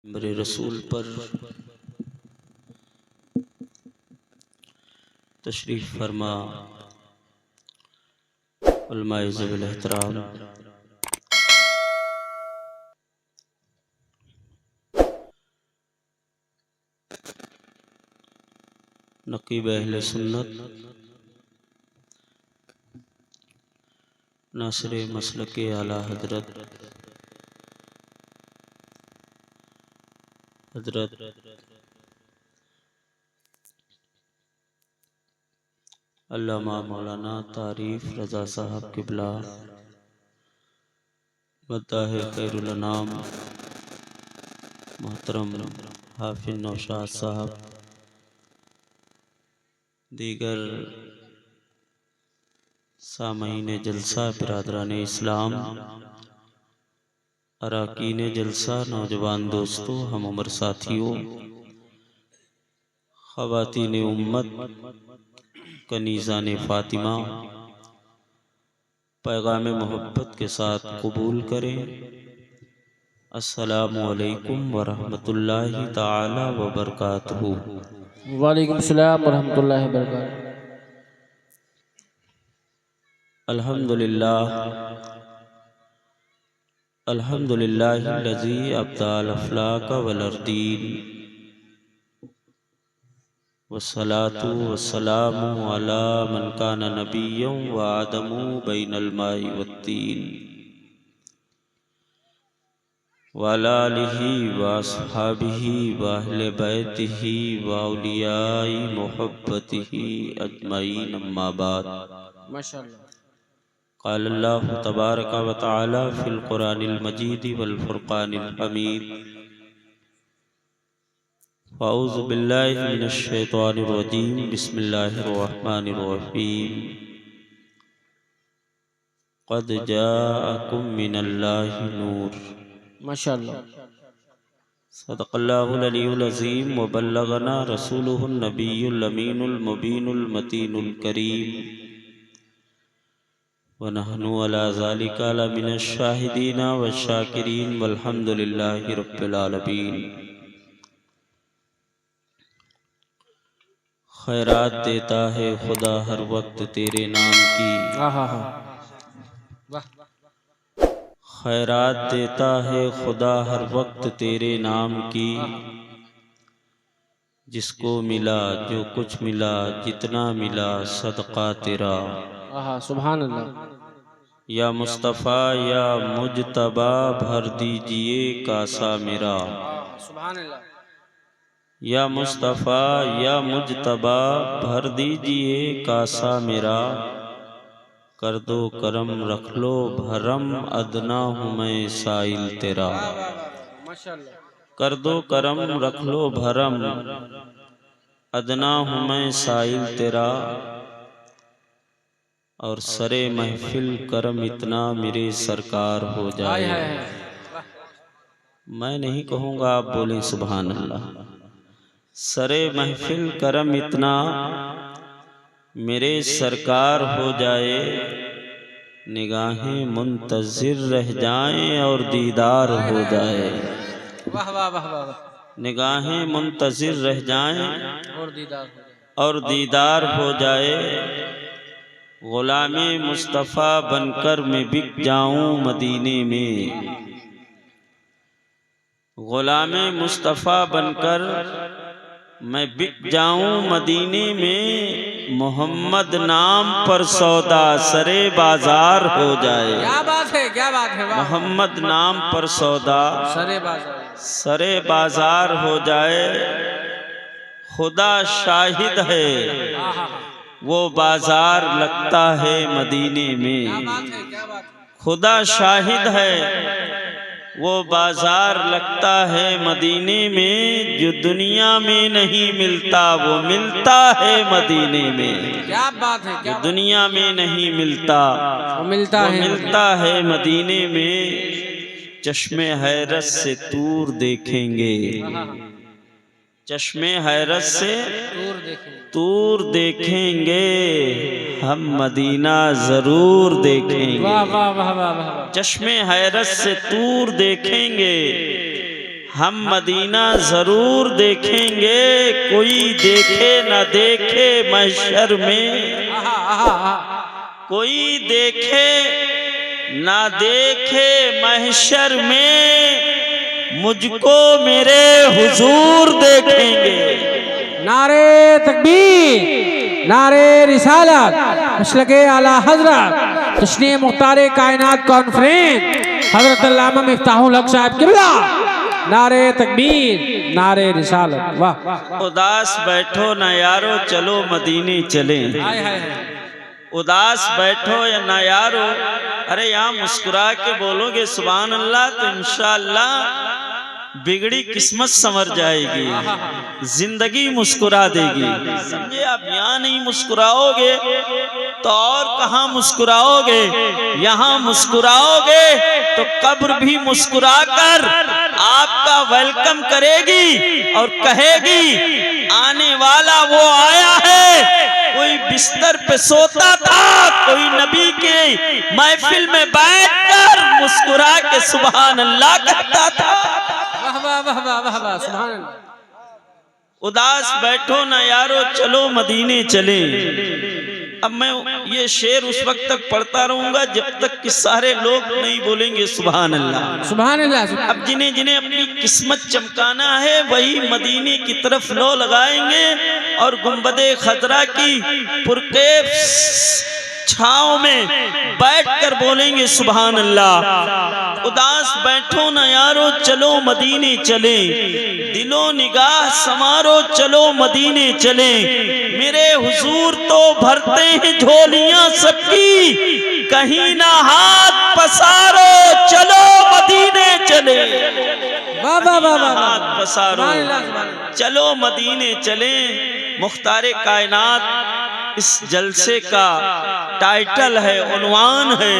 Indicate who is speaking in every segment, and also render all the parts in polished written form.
Speaker 1: मेरे रसूल पर तशरीफ़ फरमा उलमाए ज़वील एहतराम, नक़ीब अहले सुन्नत, नासिर मसलके आला हज़रत अल्लामा मौलाना तारीफ़ रज़ा साहब क़िबला मद्दाह खैरुल अनाम मोहतरम हाफिज़ नौशाद साहब, दीगर सामईन जलसा, बिरादरान इस्लाम, अराकीन जलसा, नौजवान दोस्तों, हम उम्र साथियों, ख़वातीन उम्मत, कनीज़ान फ़ातिमा, पैगाम मोहब्बत के साथ कबूल करें। अस्सलामु अलैकुम वरहमतुल्लाहि ताला वबरकातुहू।
Speaker 2: वालेकुम सलाम वरहमतुल्लाहि वबरकातुहू।
Speaker 1: अल्हम्दुलिल्लाह अल्हम्दुलिल्लाहिल्लज़ी अब्दाल अफ़लाक वल अर्दीन वस्सलातु वस्सलामु अला मन काना नबिय्यन व आदमु बैनल माइ वत्तीन व अला आलिहि व अस्हाबिहि व अहले बैतिहि व औलियाई मुहब्बतिहि अजमईन, अम्मा बाद।
Speaker 2: माशाअल्लाह।
Speaker 1: क़ाल अल्लाहु तबारक व तआला फ़िल क़ुरानिल मजीद वल फ़ुरक़ानिल हमीद। अऊज़ु बिल्लाहि मिनश शैतानिर रजीम। बिस्मिल्लाहिर रहमानिर रहीम। क़द जाअकुम मिनल्लाहि नूर।
Speaker 2: माशाअल्लाह।
Speaker 1: सदक़ल्लाहुल अलीयुल अज़ीम व बल्लगना रसूलुहुन नबियुल अमीनुल मुबीनुल मतीनुल करीम व नहनु अला ज़ालिका लमिनश शाहिदीन व शाकिरीन वल्हम्दुलिल्लाहि रब्बिल आलमीन। खैरात देता है खुदा हर वक्त तेरे नाम की।
Speaker 2: वाह।
Speaker 1: खैरात देता है खुदा हर वक्त तेरे नाम की। जिसको मिला जो कुछ मिला जितना मिला सदका तेरा।
Speaker 2: सुभान अल्लाह।
Speaker 1: या मुस्तफ़ा या मुजतबा भर दीजिए कासा मेरा।
Speaker 2: सुभान अल्लाह।
Speaker 1: या मुस्तफ़ा या मुजतबा भर दीजिए कासा मेरा। कर दो करम रख लो भरम अदना हूँ मैं साइल तेरा। कर दो करम रख लो भरम अदना हूँ मैं साइल तेरा। और सरे महफिल करम इतना मेरे सरकार हो जाए। मैं नहीं कहूँगा, आप बोलें सुभान अल्लाह। सरे महफिल करम इतना मेरे सरकार हो जाए। निगाहें मुंतज़िर रह जाएं और दीदार हो जाए।
Speaker 2: वाह वाह वाह वाह।
Speaker 1: निगाहें मुंतज़िर रह जाएं
Speaker 2: और दीदार हो जाए।
Speaker 1: ग़ुलामे मुस्तफ़ा बनकर मैं बिक जाऊं मदीने में। ग़ुलामे मुस्तफ़ा बनकर मैं बिक जाऊं मदीने में। मोहम्मद नाम पर सौदा सरे बाजार हो जाए।
Speaker 2: क्या बात है, क्या बात है।
Speaker 1: मोहम्मद नाम पर सौदा सरे बाजार हो जाए। खुदा शाहिद है वो बाजार लगता है मदीने में। खुदा शाहिद है वो बाजार लगता है मदीने में। जो दुनिया में नहीं मिलता वो मिलता है मदीने में।
Speaker 2: क्या बात है,
Speaker 1: जो दुनिया में नहीं मिलता
Speaker 2: वो मिलता
Speaker 1: है मदीने में। चश्मे हैरत से दूर देखेंगे। चश्मे हैरत से दूर देखेंगे। हम मदीना जरूर देखेंगे।
Speaker 2: वाह वाह वाह वाह वाह।
Speaker 1: चश्मे हैरत से दूर देखेंगे। हम मदीना जरूर देखेंगे, कोई देखे न देखे महशर में, कोई देखे ना देखे महशर में, मुझको मेरे हुजूर देखेंगे।
Speaker 2: नारे तकबीर, नारे रिसालत, मसलके आला हजरत जश्न मुख्तार कायनात कॉन्फ्रेंस हजरत अल्लामा मिफ्ताहुल हक साहब किबला। नारे तकबीर, नारे रिसालत। वाह।
Speaker 1: उदास बैठो ना यारो, चलो मदीने चले। उदास बैठो या ना यारो, अरे यहाँ मुस्कुरा के बोलोगे सुभान अल्लाह तो इंशाअल्लाह बिगड़ी किस्मत संवर जाएगी, जिंदगी मुस्कुरा देगी। समझे आप? यहाँ नहीं मुस्कुराओगे तो और कहाँ मुस्कुराओगे? यहाँ मुस्कुराओगे तो कब्र भी मुस्कुरा कर आपका वेलकम करेगी और कहेगी आने वाला वो आया है। कोई बिस्तर पे सोता था, कोई नबी के महफिल में बैठकर मुस्कुरा के सुभान अल्लाह कहता था।
Speaker 2: वाह वाह वाह वाह वाह, सुभान अल्लाह।
Speaker 1: उदास बैठो ना यारो, चलो मदीने चले। अब मैं ये शेर उस वक्त तक पढ़ता रहूंगा जब तक कि सारे लोग नहीं बोलेंगे सुभान अल्लाह,
Speaker 2: सुभान अल्लाह।
Speaker 1: अब जिन्हें जिन्हें अपनी किस्मत चमकाना है वही मदीने की तरफ लो लगाएंगे और गुंबदे खजरा की पुरकैफ छांव में बैठकर बोलेंगे सुभान अल्लाह। उदास बैठो ना यारो, चलो मदीने चले, दिलो निगाह समारो, चलो मदीने चले। मेरे हुजूर तो भरते हैं झोलियां सबकी, कहीं ना हाथ पसारो, चलो मदीने चले।
Speaker 2: वाह वाह वाह वाह,
Speaker 1: हाथ पसारो, चलो मदीने चले। मुख्तार कायनात इस जलसे का टाइटल है, उन्वान है।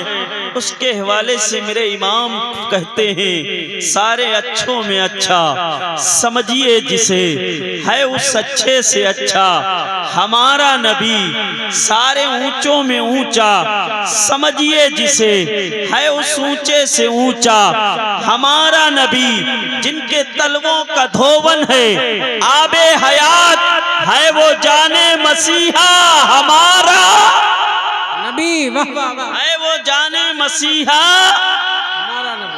Speaker 1: उसके हवाले से मेरे इमाम कहते हैं सारे अच्छों में अच्छा समझिए जिसे, है उस अच्छे से अच्छा हमारा नबी। सारे ऊंचों में ऊंचा समझिए जिसे, है उस ऊंचे से ऊंचा हमारा नबी। जिनके तलवों का धोवन है आबे हयात, है वो जाने मसीहा हमारा
Speaker 2: नबी। वाह वाह वाह,
Speaker 1: है वो जाने मसीहा।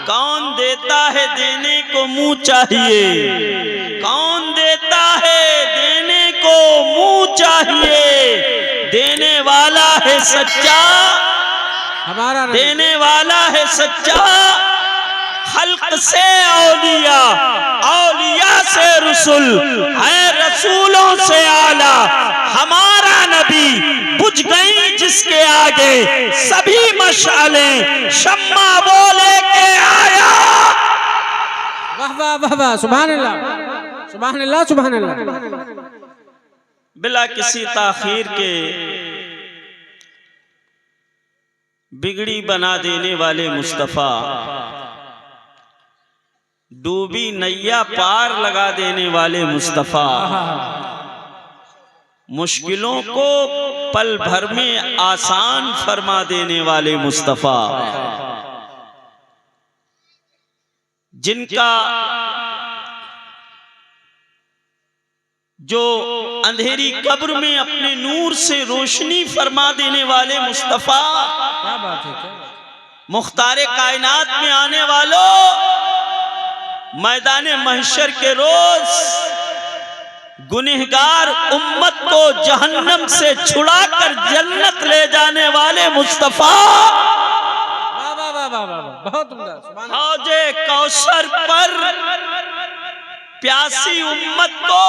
Speaker 1: कौन देता है देने को मुंह चाहिए, कौन देता है देने को मुंह चाहिए। देने वाला है सच्चा,
Speaker 2: हमारा
Speaker 1: देने वाला है सच्चा। खल्क से औलिया, औलिया से रसूल, है रसूलों से आला हमारा नबी। बुझ गई जिसके आगे सभी मशालें, शम्मा वो लेके आया।
Speaker 2: वाह वाह वाह वाह, सुभान अल्लाह, सुभान अल्लाह, सुभान अल्लाह।
Speaker 1: बिला किसी ताखीर के बिगड़ी बना देने वाले मुस्तफा, डूबी नैया पार लगा देने वाले मुस्तफा, मुश्किलों को पल भर में आसान फरमा देने वाले मुस्तफा, जिनका जो अंधेरी कब्र में अपने नूर से रोशनी फरमा देने वाले मुस्तफा।
Speaker 2: क्या बात है, क्या
Speaker 1: मुख्तारे कायनात में आने वालों, मैदान महशर के रोज गुनहगार उम्मत को जहन्नम से छुड़ाकर जन्नत ले जाने वाले मुस्तफा।
Speaker 2: वाह वाह वाह वाह वाह, बहुत उम्दा, सुभान अल्लाह।
Speaker 1: हौजे कौसर पर प्यासी उम्मत को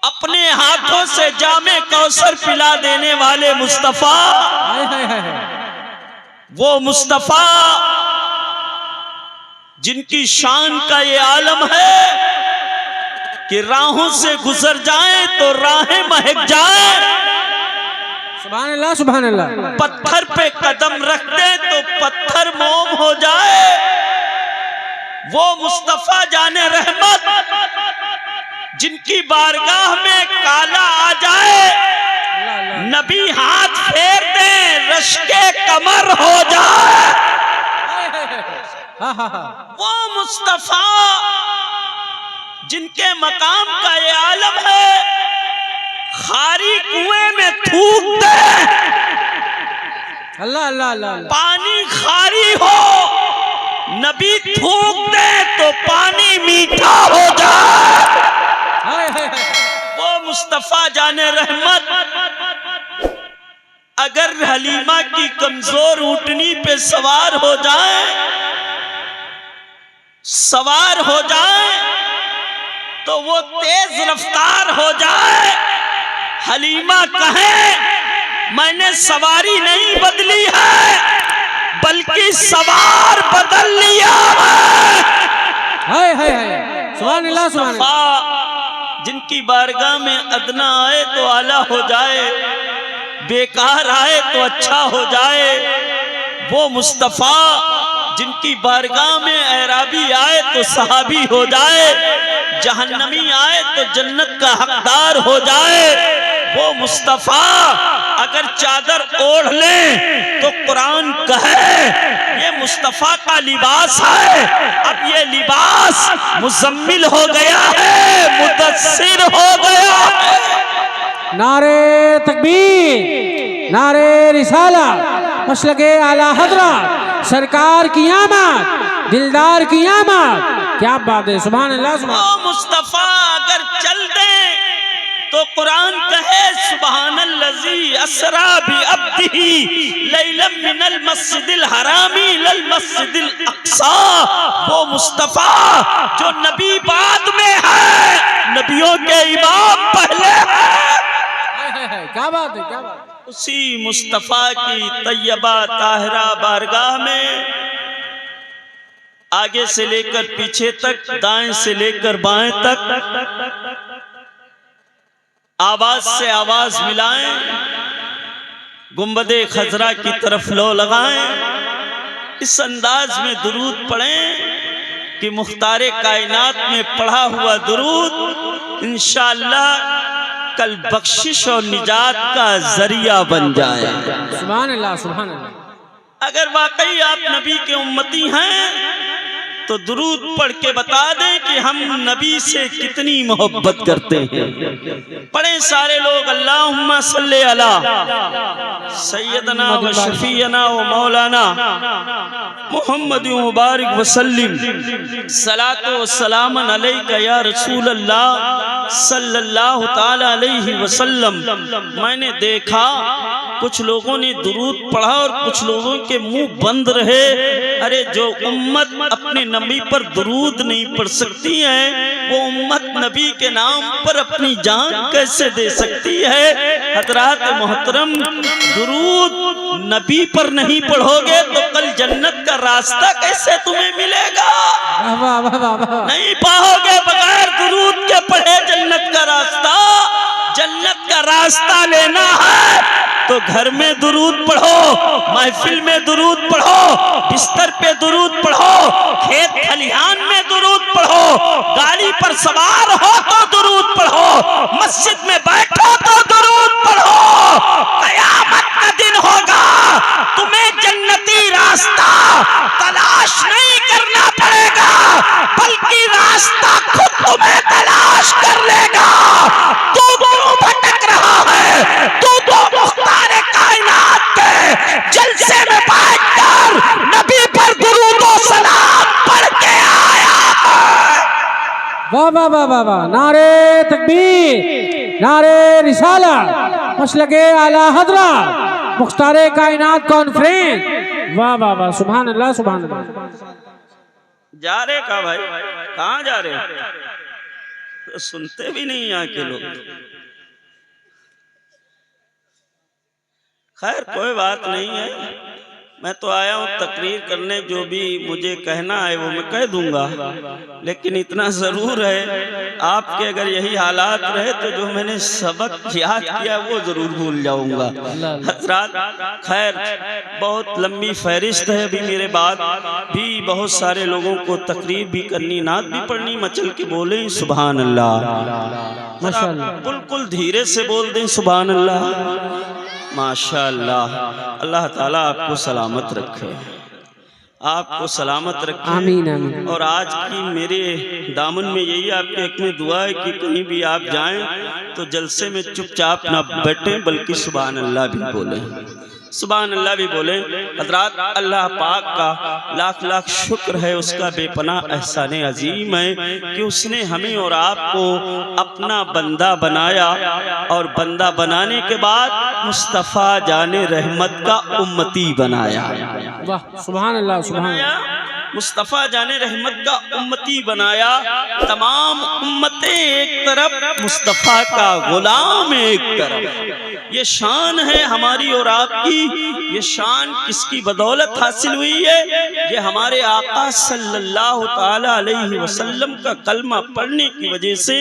Speaker 1: अपने हाथों से जामे कौसर पिला देने वाले मुस्तफा।
Speaker 2: हाय हाय हाय हाय,
Speaker 1: वो मुस्तफा जिनकी शान का ये आलम है कि राहों से गुजर जाएं तो राहें महक जाएं।
Speaker 2: सुभान अल्लाह, सुभान अल्लाह।
Speaker 1: पत्थर पे कदम रख दे तो पत्थर मोम हो जाए। वो मुस्तफा जाने रहमत, जिनकी बारगाह में काला आ जाए, नबी हाथ फेर दे रश्के कमर हो जाए।
Speaker 2: हाँ हाँ हाँ
Speaker 1: वो मुस्तफा जिनके मकाम का ये आलम है, खारी कुएं में थूक दे,
Speaker 2: अल्लाह अल्लाह अल्लाह
Speaker 1: पानी खारी हो, नबी थूक दे तो पानी मीठा हो जाए।
Speaker 2: हाय हाय हाय
Speaker 1: वो मुस्तफा जाने रहमत अगर हलीमा की कमजोर ऊँटनी पे सवार हो जाए, सवार हो जाए तो वो तेज रफ्तार हो जाए, हलीमा कहे मैंने सवारी नहीं बदली है बल्कि सवार बदल लिया है।
Speaker 2: हाय हाय हाय सुभान अल्लाह सुभान अल्लाह।
Speaker 1: मुस्तफा जिनकी बारगाह में अदना आए तो आला हो जाए, बेकार आए तो अच्छा हो जाए। वो मुस्तफा जिनकी बारगाह में ऐराबी आए तो सहाबी हो जाए, जहन्नमी आए तो जन्नत का हकदार हो जाए। वो मुस्तफा अगर चादर ओढ़ ले तो कुरान कहे ये मुस्तफा का लिबास है, अब ये लिबास मुजम्मिल हो गया है, मुदस्सिर हो गया है।
Speaker 2: नारे तकबीर, नारे रिसाला, मसलके आला हज़रत, सरकार की आमद, दिलदार की आमद। क्या बात है, सुभान अल्लाह सुभान।
Speaker 1: वो मुस्तफा अगर चल दे तो कुरान कहे सुब्हानल्लज़ी अस्रा बि अब्दिही लैलन मिनल मस्जिदिल हरामी इलल मस्जिदिल अक़सा। वो मुस्तफा जो नबी बाद में है, नबियों के इमाम पहले है।
Speaker 2: क्या बात है, क्या बात है।
Speaker 1: उसी मुस्तफा की तैयबा ताहिरा बारगाह में आगे से लेकर पीछे तक, दाएं से लेकर बाएं तक आवाज से आवाज मिलाएं, गुंबदे खजरा की तरफ लो लगाएं, इस अंदाज में दुरूद पढ़ें कि मुख्तारे कायनात में पढ़ा हुआ दुरूद इंशाअल्लाह कल बख्शिश और निजात का जरिया बन जाए।
Speaker 2: सुभान अल्लाह सुभान अल्लाह।
Speaker 1: अगर वाकई आप नबी के उम्मती हैं तो दुरूद पढ़ के बता दें कि हम नबी से कितनी मोहब्बत करते हैं। पढ़े सारे लोग अल्लाहुम्मा सल्ले अला सैयदना व शफीना व मौलाना मुहम्मद मुबारक वसल्लिम सलातो व सलामन अलैका या रसूल अल्लाह सल्लल्लाहु ताला अलैहि वसल्लम। मैंने देखा कुछ लोगों ने दुरूद पढ़ा और कुछ लोगों के मुंह बंद रहे। अरे जो उम्मत अपने नबी पर दुरूद नहीं पढ़ सकती है, वो उम्मत नबी के नाम पर अपनी जान कैसे दे सकती है। हजरात मोहतरम, दुरूद नबी पर नहीं पढ़ोगे तो कल जन्नत का रास्ता कैसे तुम्हें मिलेगा?
Speaker 2: वाह वाह वाह वाह।
Speaker 1: नहीं पाओगे बगैर दुरूद के पढ़े जन्नत का रास्ता। जन्नत का रास्ता लेना है तो घर में दुरूद पढ़ो, महफिल में दुरूद पढ़ो, बिस्तर पे दुरूद पढ़ो, खेत खलिहान में दुरूद पढ़ो, गाड़ी पर सवार हो तो दुरूद पढ़ो, मस्जिद में बैठो तो दुरूद पढ़ो। कयामत का दिन होगा, तुम्हें जन्नती रास्ता तलाश नहीं करना पड़ेगा बल्कि रास्ता खुद तुम्हें तलाश कर लेगा। तू क्यों भटक रहा है? तू तो मुख्तारे कायनात के जलसे में बैठकर नबी पर दुरूद और सलाम पढ़ के आया है।
Speaker 2: वाह वाह वाह वाह वाह। नारे तकबीर, नारे रिसाला, मसलके आला हज़रत, मुख्तारे कायनात कॉन्फ्रेंस। वाह वाह वाह, सुभान अल्लाह सुभान अल्लाह।
Speaker 1: जा रहे का भाई, कहाँ जा रहे? तो सुनते भी नहीं यहाँ के लोग। खैर कोई बात नहीं है, मैं तो आया हूँ तकरीर करने, जो भी मुझे कहना है वो मैं कह दूंगा। लेकिन इतना ज़रूर है, आपके अगर यही हालात रहे तो जो मैंने सबक याद किया वो ज़रूर भूल जाऊंगा। हजरात, खैर बहुत लंबी फहरिस्त है, अभी मेरे बाद भी बहुत सारे लोगों को तकरीर भी करनी, नात भी पढ़नी। मचल के बोले सुभान अल्लाह,
Speaker 2: माशाअल्लाह।
Speaker 1: बिल्कुल धीरे से बोल दें सुभान अल्लाह। माशाअल्लाह, अल्लाह ताला आपको सलामत रखे। आपको सलामत रखे।
Speaker 2: आमीन आमीन।
Speaker 1: और आज की मेरे दामन में यही आपके हक में दुआ है कि कहीं भी आप जाएं तो जलसे में चुपचाप ना बैठें, बल्कि सुभान अल्लाह भी बोलें, सुभान अल्लाह भी बोले। हज़रात, अल्लाह पाक का लाख लाख शुक्र है, उसका बेपनाह एहसान अजीम है कि उसने हमें और आपको अपना बंदा बनाया, और बंदा बनाने के बाद मुस्तफ़ा जाने रहमत का उम्मती बनाया।
Speaker 2: वाह, सुभान अल्लाह, सुभान अल्लाह।
Speaker 1: मुस्तफ़ा जाने रहमत का उम्मती बनाया। तमाम उम्मतें एक तरफ, मुस्तफ़ा का गुलाम एक तरफ। ये शान है हमारी और आपकी। ये शान किसकी बदौलत हासिल हुई है? ये हमारे आका सल्लल्लाहु ताला अलैहि वसल्लम का कलमा पढ़ने की वजह से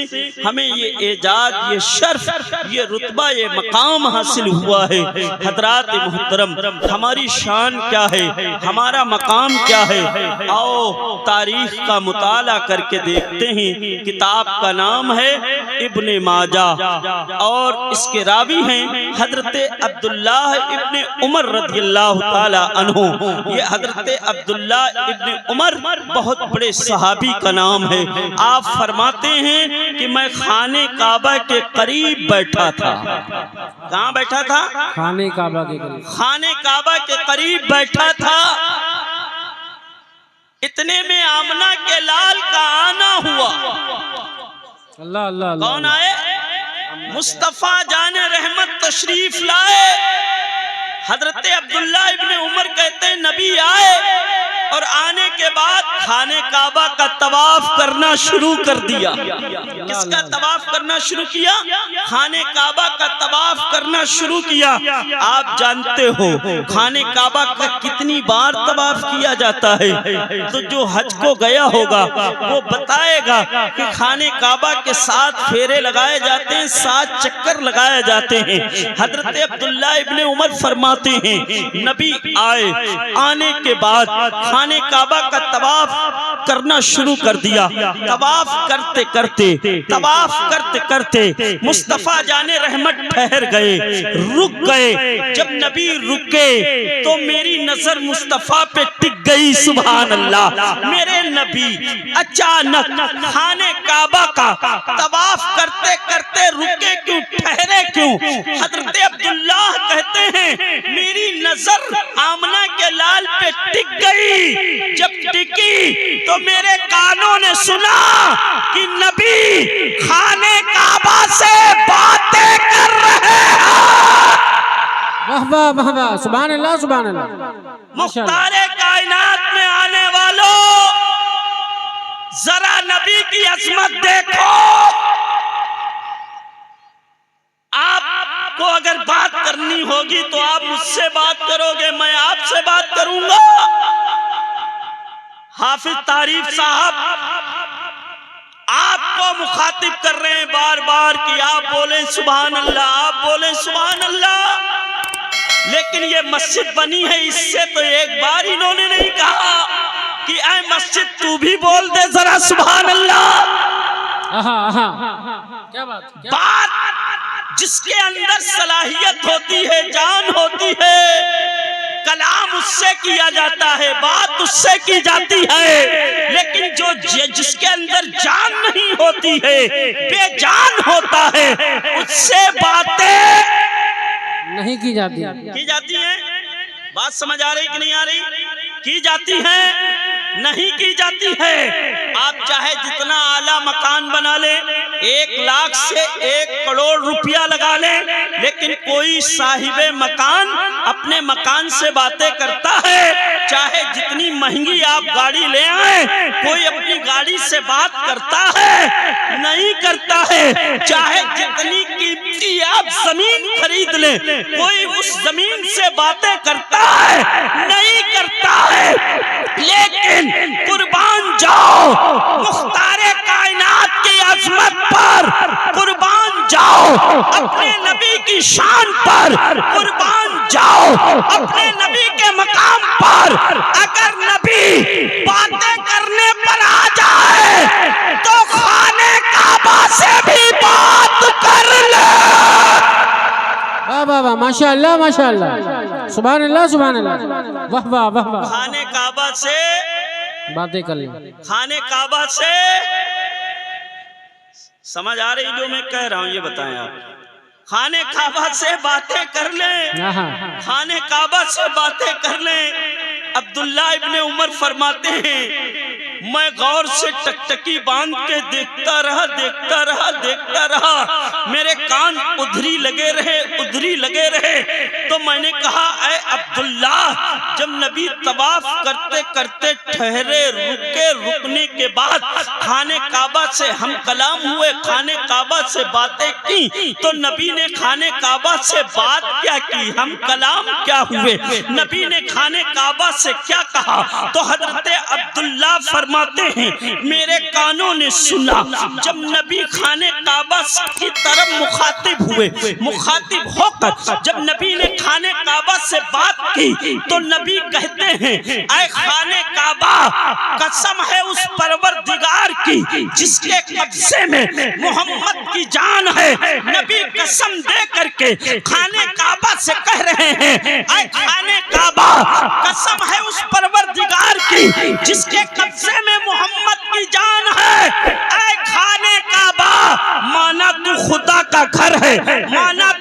Speaker 1: हमें ये एजाज, ये शर्फ, ये रुतबा, ये मकाम हासिल हुआ है। हज़रात मोहतरम, हमारी शान क्या है, हमारा मकाम क्या है? आओ तारीख का मुताला करके देखते हैं। किताब का नाम है इब्ने माजा, और इसके रावी हैं हजरत अब्दुल्लाह इब्ने उमर रज़ियल्लाहु ताला अन्हु। ये हजरत अब्दुल्लाह इब्ने उमर बहुत बड़े सहाबी का नाम है। आप फरमाते हैं कि मैं खाने काबा के करीब बैठा था। कहाँ बैठा था?
Speaker 2: खाने काबा के करीब।
Speaker 1: खाने काबा के करीब बैठा था। इतने में आमना के लाल का आना हुआ।
Speaker 2: अल्लाह अल्लाह।
Speaker 1: कौन आए? मुस्तफ़ा जाने रहमत तशरीफ लाए। हजरत अब्दुल्लाह इब्ने उमर कहते हैं नबी आए, और आने के बाद खाने काबा का तवाफ करना शुरू कर दिया। किसका तवाफ करना शुरू किया? खाने काबा का तवाफ करना शुरू किया। आप जानते हो खाने काबा का कितनी बार तवाफ किया जाता है? तो जो हज को गया होगा वो बताएगा कि खाने काबा के 7 फेरे लगाए जाते हैं, 7 चक्कर लगाए जाते हैं। हजरत अब्दुल्लाह इब्ने उमर फरमाते हैं नबी आए, आने के बाद खाने काबा का तवाफ करना शुरू कर दिया। तवाफ करते करते मुस्तफ़ा जाने रहमत ठहर गए, रुक गए। जब नबी रुके तो मेरी नजर मुस्तफ़ा पे टिक गई। सुभान अल्लाह। मेरे नबी अचानक खाने काबा का तवाफ करते करते रुके क्यों, ठहरे क्यों? हजरत अब्दुल्लाह कहते हैं मेरी नजर आमना के लाल पे टिक गई। जब टिकी तो मेरे कानों ने सुना कि नबी खाने काबा से बातें कर रहे हैं।
Speaker 2: वाह वाह वाह वाह, सुभान अल्लाह, सुभान अल्लाह।
Speaker 1: मुख्तारे कायनात में आने वालों, जरा नबी की अजमत देखो। आपको अगर बात करनी होगी तो आप मुझसे बात करोगे, मैं आपसे बात करूंगा। हाफिज तारीफ साहब आपको मुखातिब कर रहे हैं बार बार कि आप बोले सुभान अल्लाह, आप बोले सुभान अल्लाह। लेकिन ये मस्जिद बनी है, इससे तो एक बार इन्होंने नहीं कहा कि ऐ मस्जिद तू भी बोल दे जरा सुभान अल्लाह।
Speaker 2: क्या बात,
Speaker 1: बात जिसके अंदर सलाहियत होती है, जान होती है, कलाम उससे किया जाता है, बात उससे की जाती है। लेकिन जो जिसके अंदर जान नहीं होती है, बेजान होता है, उससे बातें
Speaker 2: नहीं की जाती
Speaker 1: हैं। बात समझ आ रही कि नहीं आ रही? की जाती है, नहीं की जाती है। आप चाहे जितना आला मकान बना ले, 1 लाख से 1 करोड़ रुपया लगा ले, लेकिन कोई साहिबे मकान अपने मकान से बातें करता है। चाहे जितनी महंगी आप गाड़ी ले आए, कोई अपनी गाड़ी से बात करता है? नहीं करता है। चाहे जितनी कीमती आप जमीन खरीद ले, कोई उस जमीन से बातें करता है? नहीं करता है। लेकिन कुर्बान जाओ मुख्तारे कायनात की अजमत पर, कुर्बान जाओ अपने नबी की शान पर, कुर्बान जाओ अपने नबी के मकाम पर। अगर नबी बातें करने पर आ जाए तो खाने काबा से भी बात कर ले।
Speaker 2: वाह वाह वाह, माशाअल्लाह माशाअल्लाह, सुभान अल्लाह सुभान अल्लाह, वाह वाह वाह वाह।
Speaker 1: खाने काबा से
Speaker 2: बातें कर ली,
Speaker 1: खाने काबा से समझ आ रही जो मैं कह रहा हूं, ये बताएं आप। खाने काबा से बातें कर लें, खाने काबा से बातें कर लें। अब्दुल्ला इब्ने उमर फरमाते हैं मैं गौर से टकटकी बांध के देखता रहा, देखता रहा, देखता रहा, मेरे कान उधरी लगे रहे, उधरी लगे रहे। तो मैंने कहा ऐ अब्दुल्ला, जब नबी तवाफ करते करते ठहरे, रुके, रुकने के बाद खाने काबा से हम कलाम हुए, खाने काबा से बातें की, तो नबी ने खाने काबा से बात क्या की, हम कलाम क्या हुए, नबी ने खाने काबा से क्या कहा। तो हजरत अब्दुल्ला फरमाते हैं मेरे कानों ने सुना, जब नबी खाने काबा की तरफ मुखातिब हुए, मुखातिब होकर जब नबी ने खाने काबा से बात की, तो नबी कहते हैं ऐ खाने काबा, कसम है उस परवरदिगार की जिसके कब्जे में मोहम्मद की जान है। नबी कसम दे करके खाने काबा से कह रहे हैं ऐ खाने काबा, कसम है उस परवरदिगार की जिसके कब्जे में मोहम्मद की जान है। ऐ खाने काबा, माना तू खुदा का घर है, माना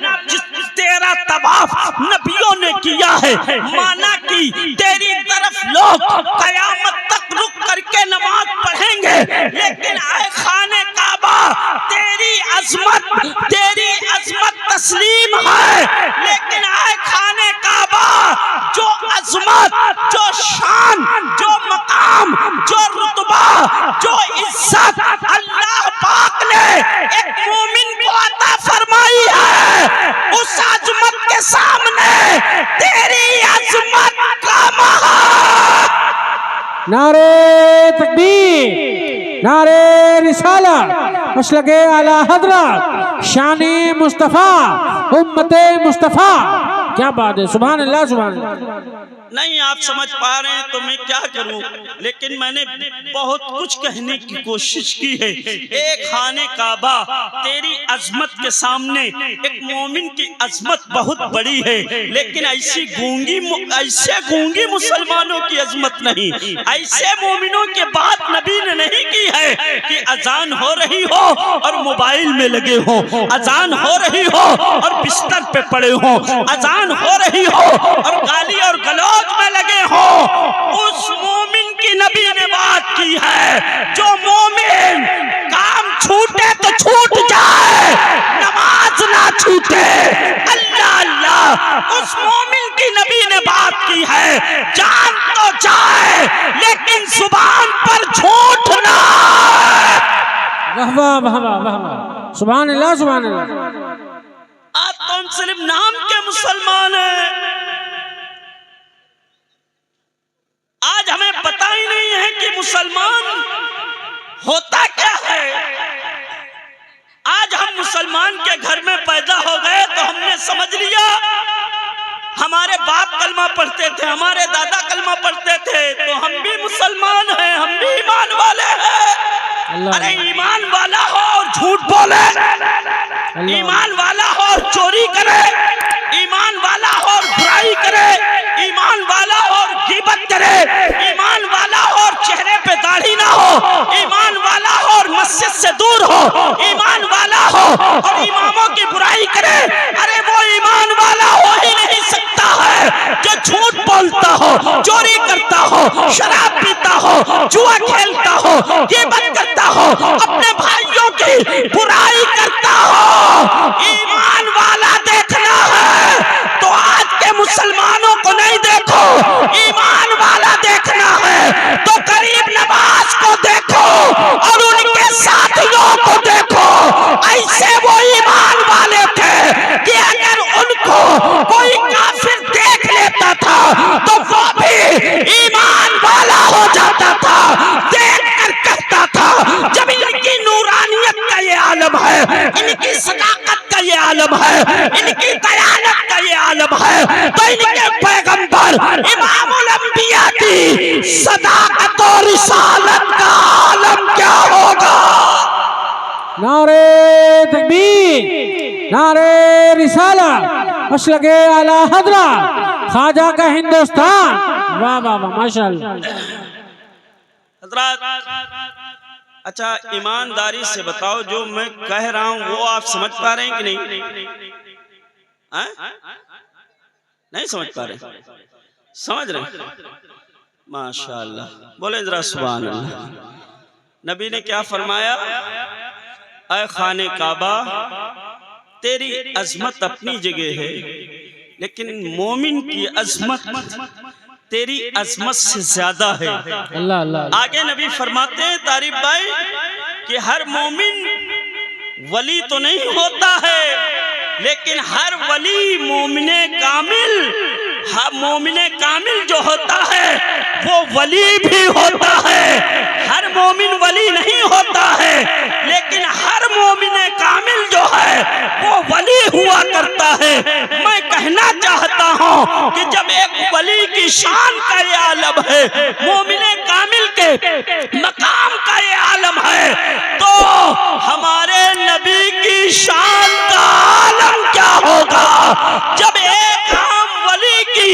Speaker 1: तेरा तवाफ नबियों ने किया है, माना कि तेरी तरफ लोग कयामत तक रुक करके नमाज पढ़ेंगे, लेकिन ऐ खाने काबा तेरी अजमत तस्लीम है, लेकिन ऐ खाने काबा जो अजमत, जो शान, जो मकाम, जो रुतबा, जो इज्जत अल्लाह पाक ने एक मोमिन को अता फरमाई है, उस अजमत के सामने तेरी अजमत कम है।
Speaker 2: नारे तकबीर, नारे रिसाला, मसलके आला हजरत, शाने मुस्तफा, उम्मते मुस्तफा। क्या बात है, सुभान अल्लाह सुभान अल्लाह।
Speaker 1: नहीं आप समझ पा रहे हैं तो मैं क्या करूं, लेकिन मैंने बहुत कुछ कहने की कोशिश की है। एक खाने काबा तेरी अजमत के सामने एक मोमिन की अजमत बहुत बड़ी है, लेकिन ऐसे गूंगी मुसलमानों की अजमत नहीं, ऐसे मोमिनों के बात नबी ने नहीं की है कि अजान हो रही हो और मोबाइल में लगे हो, अजान हो रही हो और बिस्तर पे पड़े हो, अजान हो रही हो और गाली और गलौज में लगे हो। उस मोमिन की नबी ने बात की है, जो मोमिन काम छूटे तो छूट जाए, नमाज ना छूटे। अल्लाह अल्लाह, उस मोमिन की नबी ने बात की है, जान तो जाए लेकिन जुबान पर झूठ ना।
Speaker 2: वाह वाह वाह वाह वाह, सुभान अल्लाह सुभान अल्लाह।
Speaker 1: आज तो हम सिर्फ नाम के मुसलमान हैं, आज हमें पता ही नहीं है कि मुसलमान होता क्या है। आज हम मुसलमान के घर में पैदा हो गए तो हमने समझ लिया हमारे बाप कलमा पढ़ते थे, हमारे दादा कलमा पढ़ते थे, तो हम भी मुसलमान हैं, हम भी ईमान वाले हैं। अरे ईमान वाला हो और झूठ बोले, ईमान वाला हो और चोरी करे, ईमान वाला हो और बुराई करे, ईमान वाला हो और गिबत करे, ईमान वाला हो और चेहरे पे दाढ़ी ना हो, ईमान वाला हो और मस्जिद से दूर हो, ईमान वाला हो और इमामों की बुराई करे। अरे वो ईमान वाला हो ही नहीं सकता है जो झूठ बोलता हो, चोरी करता हो, शराब पीता हो, जुआ खेलता हो, गिबत करता हो, अपने भाइयों की बुराई करता हो। ईमान वाला देखना है तो आज के मुसलमानों को नहीं देखो, ईमान वाला देखना है तो गरीब नवाज को देखो और उनके साथियों को देखो। ऐसे वो ईमान वाले थे कि अगर उनको कोई काफिर देख लेता था तो वो भी ईमान वाला हो जाता था, देख कर कहता था जब इनकी नूरानियत का ये आलम है, इनकी सदाकत का ये आलम है, इनकी दयालत का ये आलम है, तो इनके पैगंबर इमामुल अंबिया की सदाकत और रिसालत का आलम क्या होगा।
Speaker 2: नारे तकबीर, नारे रिसाला, मसलके आला हजरत, ख्वाजा का हिंदुस्तान। वाह वाह वाह माशाल्लाह।
Speaker 1: हजरात, अच्छा ईमानदारी से बताओ, जो मैं कह रहा हूं वो आप समझ पा रहे हैं कि नहीं? नहीं समझ पा रहे? समझ रहे? माशाल्लाह, बोले जरा सुभान अल्लाह। नबी ने क्या फरमाया? ऐ खाने काबा, तेरी अजमत अपनी जगह है, लेकिन मोमिन की अजमत तेरी अजमत से ज्यादा है।
Speaker 2: अल्लाह अल्लाह।
Speaker 1: आगे नबी फरमाते हैं तारिफ भाई कि हर मोमिन वली तो नहीं होता है, लेकिन हर वली मोमिने कामिल, हर मोमिने कामिल जो होता है वो वली भी होता है। हर मोमिन वली नहीं होता है, लेकिन हर मोमिने कामिल जो है वो वली हुआ करता है। मैं कहना चाहता हूँ कि जब एक वली की शान का ये आलम है, मोमिने कामिल के मकाम का ये आलम है, तो हमारे नबी की शान का आलम क्या होगा? जब एक आम वली की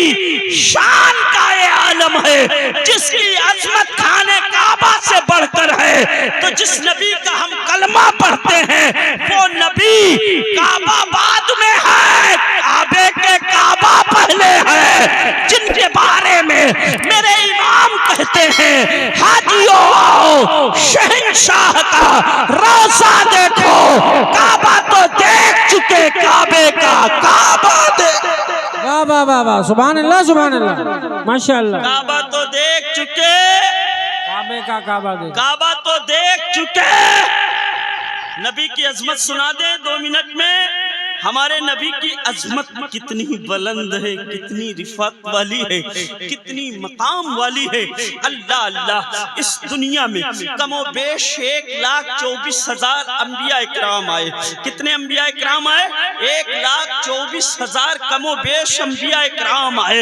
Speaker 1: शान का ये आलम है, जिसकी अजमत खाने काबा से बढ़कर है, तो जिस नबी का हम कलमा पढ़ते हैं वो नबी काबा बाद में है, काबे के काबा पहले है, जिनके बारे में मेरे इमाम कहते हैं, हाजियों आओ शहंशाह का रोजा देखो, काबा तो देख चुके, काबे का काबा देख।
Speaker 2: वाह वाह वाह वाह, सुभान अल्लाह माशाल्लाह।
Speaker 1: काबा तो देख चुके,
Speaker 2: काबे का काबा देख,
Speaker 1: काबा तो देख चुके। नबी की अजमत सुना दे 2 मिनट में। हमारे नबी की अजमत कितनी बुलंद है, कितनी रिफत वाली है, कितनी मकाम वाली है। अल्लाह अल्लाह, इस दुनिया में कमो बेश 1,24,000 अंबिया इकराम आए। कितने अंबिया इकराम आए? 1,24,000 कमो बेश अंबिया इकराम आए।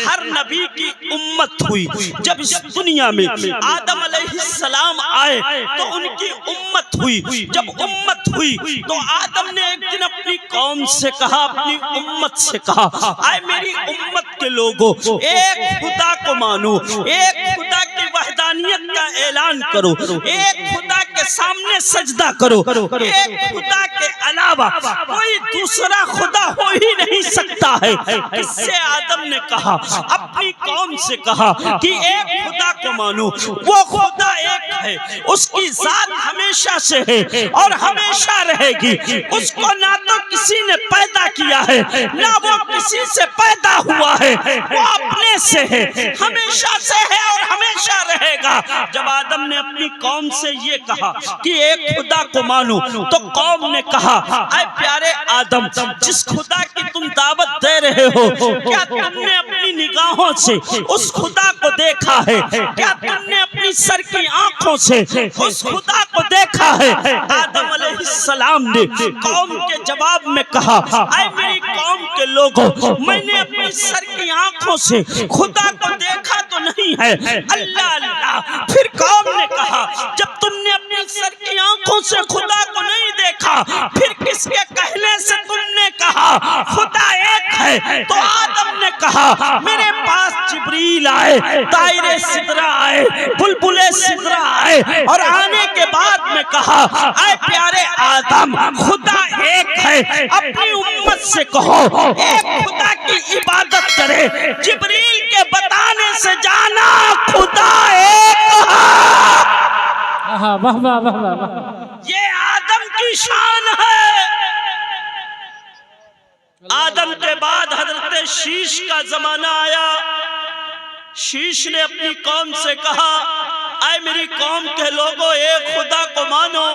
Speaker 1: हर नबी की उम्मत हुई। जब इस दुनिया में आदम अलैहिस्सलाम आए तो उनकी उम्मत हुई। जब उम्मत हुई तो आदम ने एक दिन अपनी कौम से कहा, अपनी उम्मत से कहा, आए मेरी उम्मत के लोगों, एक खुदा को मानो, एक खुदा की वहदानियत का ऐलान करो, एक खुदा के सामने सजदा करो, एक खुदा के अलावा कोई दूसरा खुदा हो ही नहीं सकता है। इससे आदम ने कहा, अपनी कौम से कहा कि एक खुदा को मानो, वो खुदा एक है, उसकी जात हमेशा से है और हमेशा रहेगी। उसको ना तो किसी ने पैदा किया है, ना वो किसी से पैदा हुआ है, वो अपने से है, हमेशा से है और हमेशा रहेगा। जब आदम ने अपनी कौम से ये कहा कि एक खुदा को मानो, तो कौम ने कहा, ऐ प्यारे आदम, जिस खुदा की तुम दावत दे रहे हो, क्या तुमने अपनी निगाहों से उस खुदा को देखा है? क्या तुमने अपनी सर की आंखों से उस खुदा को देखा है? आदम अलैहिस्सलाम ने कौम के जवाब में कहा, ऐ मेरी कौम के लोगों, मैंने अपनी सर की आंखों से खुदा को देखा तो नहीं है। अल्लाह अल्लाह। फिर कौम ने कहा, जब तुमने अपनी सर की आंखों से खुदा को नहीं देखा, फिर किसके कहने से तुमने कहा खुदा एक है? तो आदम ने कहा, मेरे पास जिब्रील आए, तायरे सिदरा आए, बुलबुले सिदरा आए, और आने के बाद में कहा, ऐ प्यारे आदम, खुदा एक है, अपनी उम्मत से कहो एक खुदा की इबादत करे। जिब्रील के बताने से जाना खुदा एक है।
Speaker 2: वाह वाह वाह वाह,
Speaker 1: ये आदम की शान है। आदम के बाद हजरत शीश का जमाना आया। शीश ने अपनी कौम से कहा, आए मेरी कौम के लोगों, एक खुदा को मानो।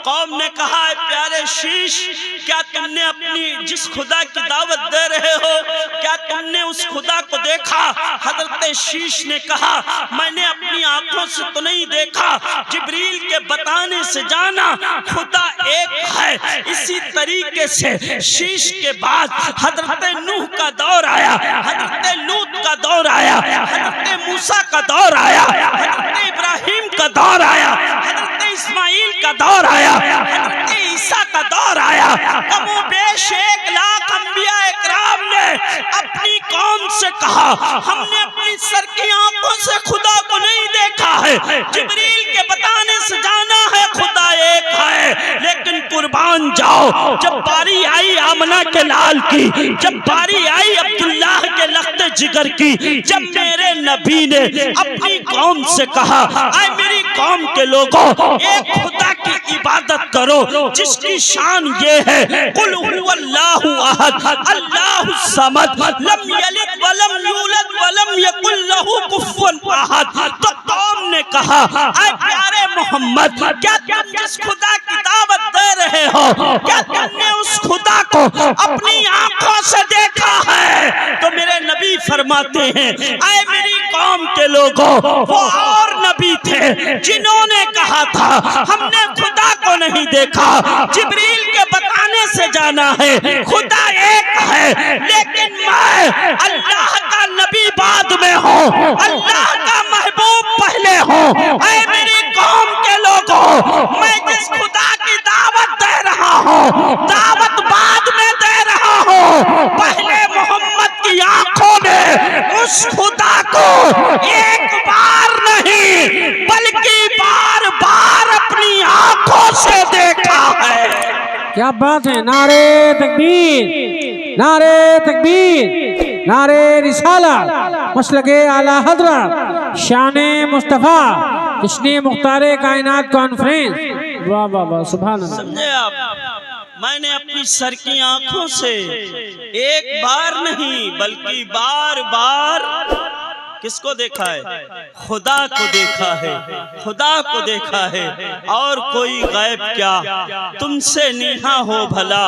Speaker 1: कौम ने कहा, प्यारे शीश, क्या तुमने अपनी जिस खुदा की दावत दे रहे हो, क्या तुमने उस खुदा को देखा? हजरत शीश ने कहा, मैंने अपनी आंखों से तो नहीं देखा, जिब्रील के बताने से जाना खुदा एक है। इसी तरीके से शीश के बाद हजरत नूह का दौर आया, हजरत लूत का दौर आया, हजरत मूसा का दौर आया, हजरत इब्राहिम का दौर आया, हजरत इस्माइल का दौर आया, हजरत ईसा का दौर आया। कमो बेश 1 लाख अंबिया इकराम ने अपनी कौम से कहा, हमने अपनी सर की आंखों से खुदा को नहीं देखा है, जिब्रील के बताने से जाना है खुदा एक है, लेकिन कुर्बान जाओ। जब बारी आई आमना के लाल की, जब बारी आई अब्दुल्लाह के लख्ते जिगर की, जब मेरे नबी ने अपनी कौम से कहा, आए मेरी कौम के लोगों, एक खुदा की इबादत करो जिसकी शान ये है, कुल हुवल्लाहु अहद अल्लाहु समद लम यलिद वलम यूलद वलम यकुल लहू कुफुवन अहद। तो कौम ने कहा, आए प्यारे मोहम्मद, क्या तुम जिस खुदा की दावत दे रहे हो, क्या तुमने उस खुदा को अपनी आंखों से देखा है? तो मेरे नबी फरमाते हैं, आए मेरी कौम के लोगों, वो और नबी थे जिन्होंने कहा था हमने खुदा को नहीं देखा, जिब्रील के बताने से जाना है खुदा एक है, लेकिन मैं अल्लाह का नबी बाद में हूँ, अल्लाह का महबूब पहले हूँ। ऐ मेरी कौम के लोगों, मैं जिस खुदा की दावत दे रहा हूँ, दावत बाद में दे रहा हूँ, पहले मोहम्मद की आंखों ने उस खुदा को एक बार नहीं बल्कि बार बार अपनी आंखों से देखा है।
Speaker 2: क्या बात है। नारे तकबीर, नारे तकबीर, नारे रिसालत, मसलके आला हजरत शाने मुस्तफ़ा किशने मुख्तारे कायनात कॉन्फ्रेंस। वाह वाह वाह, सुभान अल्लाह।
Speaker 1: समझे आप, मैंने अपनी सर की आंखों से एक बार नहीं बल्कि बार बार किसको देखा है? खुदा को देखा है, खुदा को देखा है। और कोई गैब क्या तुमसे नीहा हो भला,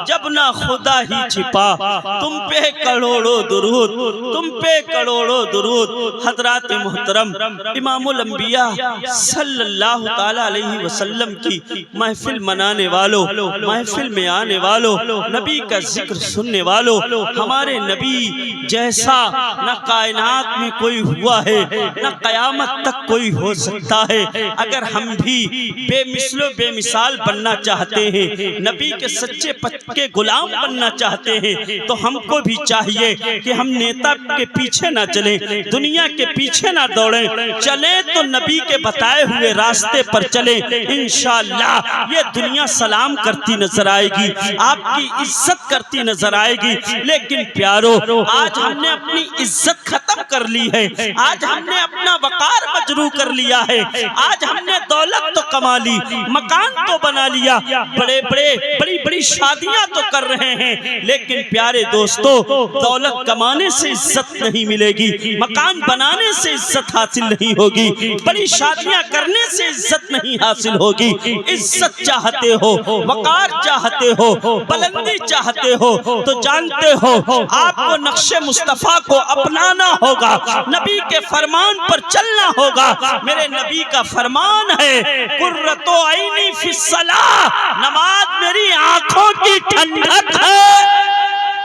Speaker 1: जब ना खुदा ही छिपा। तुम पे करोड़ों दुरूद, तुम पे करोड़ों दुरूद। हजरात मोहतरम इमामुल अंबिया सल्लल्लाहु ताला अलैहि वसल्लम की महफिल मनाने वालों, महफिल में आने वालों, नबी का जिक्र सुनने वालों, हमारे नबी जैसा न कायनात में कोई हुआ है, न कयामत तक कोई हो सकता है। अगर हम भी बेमिसलो बेमिसाल बनना चाहते हैं, नबी के सच्चे पक्के गुलाम बनना चाहते हैं, तो हमको भी चाहिए कि हम नेता के पीछे ना चलें, दुनिया के पीछे ना दौड़ें, चलें तो नबी के बताए हुए रास्ते पर चलें। इंशाअल्लाह ये दुनिया सलाम करती नजर आएगी, आपकी इज्जत करती नजर आएगी। लेकिन प्यारो, आज हमने अपनी इज्जत खत्म कर ली है, आज हमने अपना वकार मजरू कर लिया है, आज हमने दौलत तो कमा ली, मकान तो बना लिया, बड़े बड़े बड़ी बड़ी शादियां तो कर रहे हैं, लेकिन प्यारे दोस्तों, दौलत कमाने से इज्जत नहीं मिलेगी, मकान बनाने से इज्जत हासिल नहीं होगी, बड़ी शादियां करने से इज्जत नहीं हासिल होगी। इज्जत चाहते हो, वकार चाहते हो, बुलंदी चाहते हो, तो जानते हो आपको नक्शे मुस्तफा को अपनाना होगा, नबी के फरमान पर चलना होगा। मेरे नबी का फरमान है, कुर्रतो ऐनी फिस्सलाह, नमाज मेरी आंखों की ठंडक है।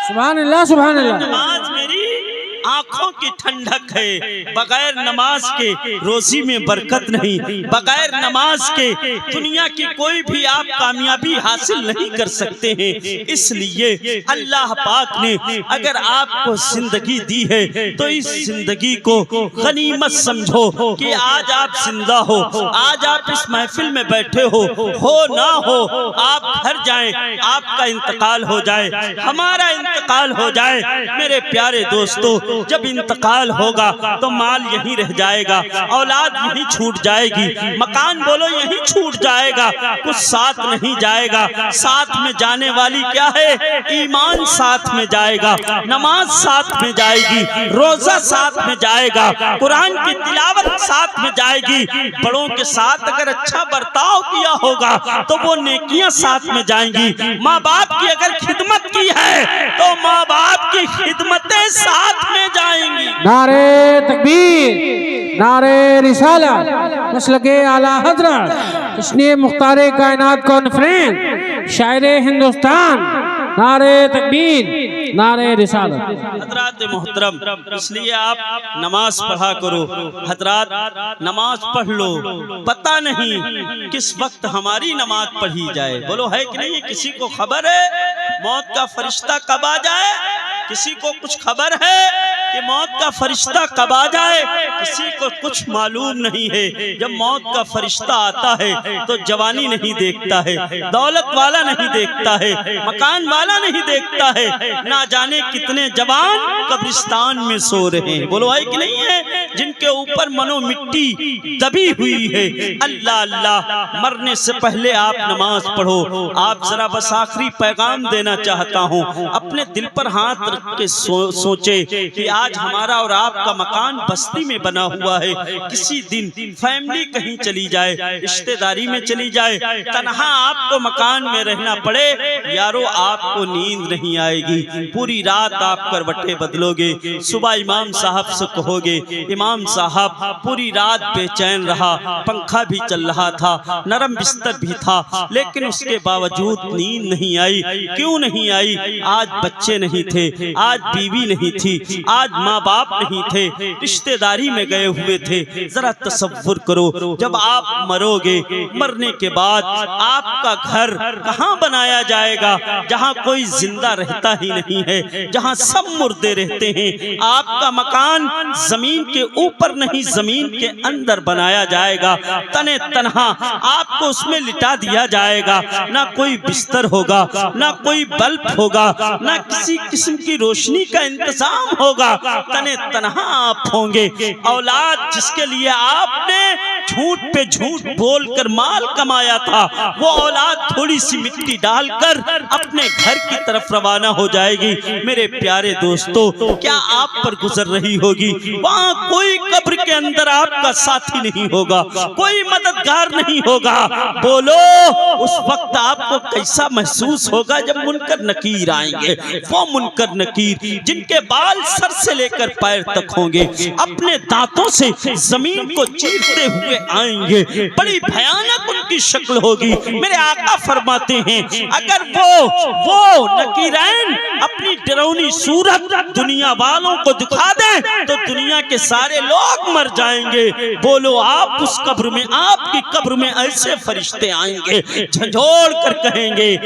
Speaker 2: सुभान अल्लाह, सुभान अल्लाह।
Speaker 1: नमाज मेरी आंखों की ठंडक है। बगैर नमाज के रोजी में बरकत नहीं, बगैर नमाज के दुनिया की कोई भी आप कामयाबी हासिल नहीं कर सकते हैं। इसलिए अल्लाह पाक ने अगर आपको जिंदगी दी है तो इस जिंदगी को गनीमत समझो कि आज आप जिंदा हो, आज आप इस महफिल में बैठे हो ना हो, आप घर जाएं, आपका इंतकाल हो जाए, हमारा इंतकाल हो जाए। मेरे प्यारे दोस्तों, जब इंतकाल होगा तो माल यहीं रह जाएगा, औलाद यहीं छूट जाएगी, मकान बोलो यहीं छूट जाएगा, कुछ साथ नहीं जाएगा। साथ में जाने वाली क्या है? ईमान साथ में जाएगा, नमाज साथ में जाएगी, रोजा साथ में जाएगा, कुरान की तिलावत साथ में जाएगी। बड़ों के साथ अगर अच्छा बर्ताव किया होगा तो वो नेकियां साथ में जाएंगी। माँ बाप की अगर खिदमत की है तो माँ बाप की खिदमतें साथ में जाएंगी।
Speaker 2: नारे तकबीर, नारे रिसालत, मसलके आला हजरत किशने मुख्तारे कायनात कॉन्फ्रेंस, शायरे हिंदुस्तान। नारे तकबीर, नारे रिसालत।
Speaker 1: हजरात मोहतरम, इसलिए आप नमाज पढ़ा करो। हजरात नमाज पढ़ लो, पता नहीं किस वक्त हमारी नमाज पढ़ी जाए। बोलो है कि नहीं? किसी को खबर है मौत का फरिश्ता कब आ जाए? किसी को कुछ खबर है? कि मौत का फरिश्ता कब आ जाए किसी को कुछ मालूम नहीं है। जब मौत का फरिश्ता आता है तो जवानी नहीं देखता है, दौलत वाला नहीं देखता है, मकान वाला नहीं देखता है, ना जाने कितने जवान कब्रिस्तान में सो रहे हैं। बोलो है कि नहीं है, जिनके ऊपर मनो मिट्टी दबी हुई है। अल्लाह अल्लाह, मरने से पहले आप नमाज पढ़ो। आप जरा बस आखिरी पैगाम देना चाहता हूँ, अपने दिल पर हाथ रख के सोचे कि आज हमारा और आपका मकान बस्ती में बना हुआ है। किसी दिन फैमिली कहीं चली जाए, रिश्तेदारी में चली जाए, तन्हा आपको मकान में रहना पड़े, यारो आपको नींद नहीं आएगी। पूरी रात आप करवटें बदलोगे, सुबह इमाम साहब से कहोगे इमाम साहब पूरी रात बेचैन रहा, पंखा भी चल रहा था, नरम बिस्तर भी था, लेकिन उसके बावजूद नींद नहीं आई। क्यों नहीं आई? आज बच्चे नहीं थे, आज बीवी नहीं थी, आज माँ बाप नहीं थे, रिश्तेदारी में गए हुए थे। जरा तसव्वुर करो, जब आप मरोगे, मरने के बाद आपका घर कहाँ बनाया जाएगा? जहाँ कोई जिंदा रहता ही नहीं है, जहाँ सब मुर्दे रहते हैं। आपका मकान जमीन के ऊपर नहीं, जमीन के अंदर बनाया जाएगा। तने तन्हा आपको उसमें लिटा दिया जाएगा। ना कोई बिस्तर होगा, ना कोई बल्ब होगा, ना किसी किस्म की रोशनी का इंतजाम होगा। तने तन्हा आप होंगे। औलाद जिसके लिए आपने झूठ पे झूठ बोलकर माल कमाया था, वो औलाद थोड़ी सी मिट्टी डालकर अपने घर की तरफ रवाना हो जाएगी। मेरे प्यारे दोस्तों, क्या आप पर गुजर रही होगी? वहाँ कोई कब्र के अंदर आपका साथी नहीं होगा, कोई मददगार नहीं होगा। बोलो उस वक्त आपको कैसा महसूस होगा जब मुनकर नकीर आएंगे। वो मुनकर नकीर जिनके बाल सर से लेकर पैर तक होंगे, अपने दांतों से जमीन को चीरते हुए आएंगे। बड़ी भयानक उनकी शक्ल होगी। मेरे आका फरमाते हैं, अगर वो नकीरैन अपनी डरावनी सूरत दुनिया वालों को दिखा दें तो दुनिया के सारे लोग मर जाएंगे। बोलो आप उस कब्र में, आपकी कब्र में ऐसे फरिश्ते आएंगे, झंझोड़ कर कहेंगे,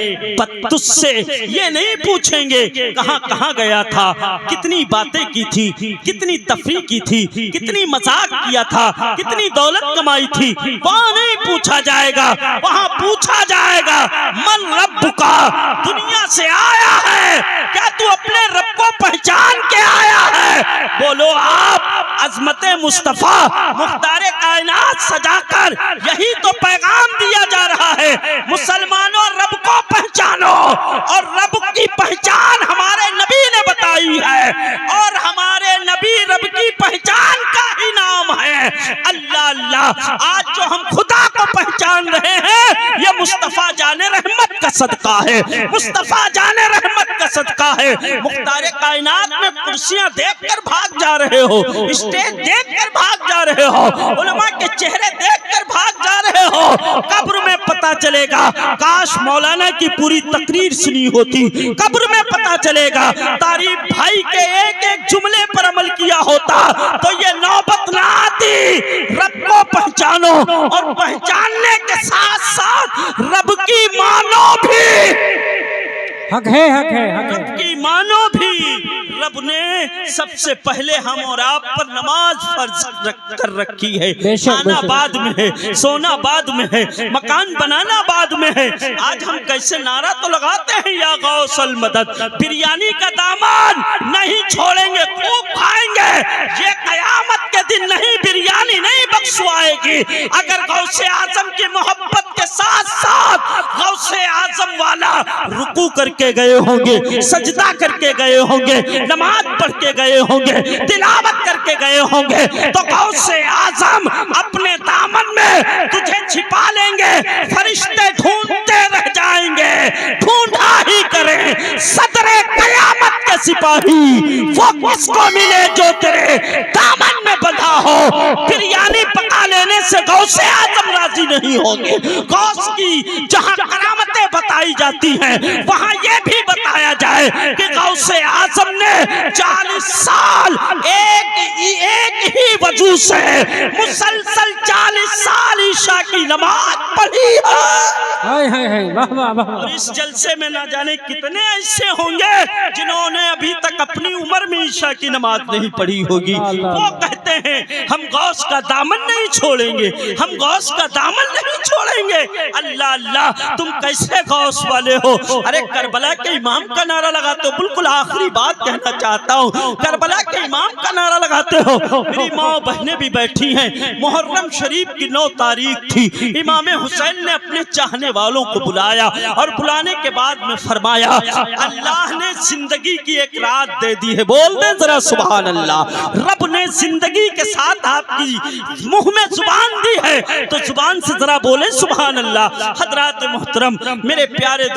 Speaker 1: तुझसे ये नहीं पूछेंगे कहाँ कहाँ गया था, कितनी बातें की थी, कितनी तफरीह की थी, कितनी मजाक किया था, कितनी दौलत कमाई थी। वहाँ नहीं पूछा जाएगा, वहाँ पूछा जाएगा मन रब्बुका, दुनिया से आया है, क्या तू अपने रब को पहचान के आया है? बोलो आप अज़मते मुस्तफा मुख्तारे कायनात सजाकर यही तो पैगाम दिया जा रहा है, मुसलमानों रब को पहचानो। और रब की पहचान हमारे नबी ने बताई है, और हमारे नबी रब की पहचान का ही नाम है अल्लाह अल्लाह। आज जो हम खुदा को पहचान रहे हैं, ये मुस्तफा जाने रहमत का सदका है, मुस्तफा जाने रहमत का सदका है। मुख्तारे कायनात में कुर्सियां देखकर भाग जा रहे हो, स्टेज देखकर भाग जा रहे हो, उलमा के चेहरे देखकर भाग जा रहे हो। कब्र में पता चलेगा, काश मौलाना की पूरी तकरीर सुनी होती। कब्र में पता चलेगा, तारीफ भाई के एक एक जुमले पर अमल किया होता तो ये नौबत ना आती। रब को पहचानो, और पहचानने के साथ साथ रब की मानो भी।
Speaker 2: हक है, हक है, हक है।
Speaker 1: रब की मानो भी। रब ने सबसे पहले हम और आप पर नमाज फर्ज कर रखी है। खाना बाद में है, सोना बाद में है, मकान बनाना बाद में है। आज हम कैसे नारा तो लगाते हैं, या गौसल मदद, बिरयानी का दामन नहीं छोड़ेंगे, खूब खाएंगे। ये कयामत के दिन नहीं, बिरयानी नहीं बख्शवाएगी। अगर गौसे आजम की मोहब्बत के साथ साथ गौसे आजम वाला रुकू करके गए होंगे, सजदा करके गए होंगे, नमाज पढ़ के गए होंगे, तिलावत करके गए होंगे, तो गौसे आजम अपने दामन में तुझे छिपा लेंगे। फरिश्ते ढूंढते रह जाएंगे, ढूंढा ही करें। सदरे कयामत के सिपाही वो किसको मिले जो तेरे दामन में बंधा हो। बिरयानी पका लेने से गौसे आजम राजी नहीं होंगे। गौस की जहां करामतें बताई जाती हैं, वहां ये भी बताया जाए कि गौसे आजम ने 40 साल एक ही वजू से मुसलसल 40 साल ईशा की नमाज पढ़ी है।
Speaker 2: हाय हाय हाय, वाह वाह वाह।
Speaker 1: और इस जलसे में ना जाने कितने ऐसे होंगे जिन्होंने अभी तक अपनी उम्र में ईशा की नमाज नहीं पढ़ी होगी। वो कहते हैं हम गौस का दामन नहीं छोड़ेंगे, हम गौस का दामन नहीं छोड़ेंगे। अल्लाह अल्लाह, तुम कैसे गौस वाले हो। अरे करबला के इमाम का नारा लगाते हो। बिल्कुल आखिरी बात कहना चाहता हूँ, करबला के इमाम का नारा लगाते हो। मेरी माँ बहनें भी बैठी हैं। मुहर्रम शरीफ की 9 तारीख थी। इमाम हुसैन ने अपने चाहने वालों को बुलाया और बुलाने के बाद में फरमाया अल्लाह ने जिंदगी की एक रात दे दी है। बोल दे जरा सुभान अल्लाह। रब ने जिंदगी के साथ आपकी मुंह में जुबान दी है तो जुबान से जरा बोले सुभान अल्लाह। हजरात मोहतरम, मेरे प्यारे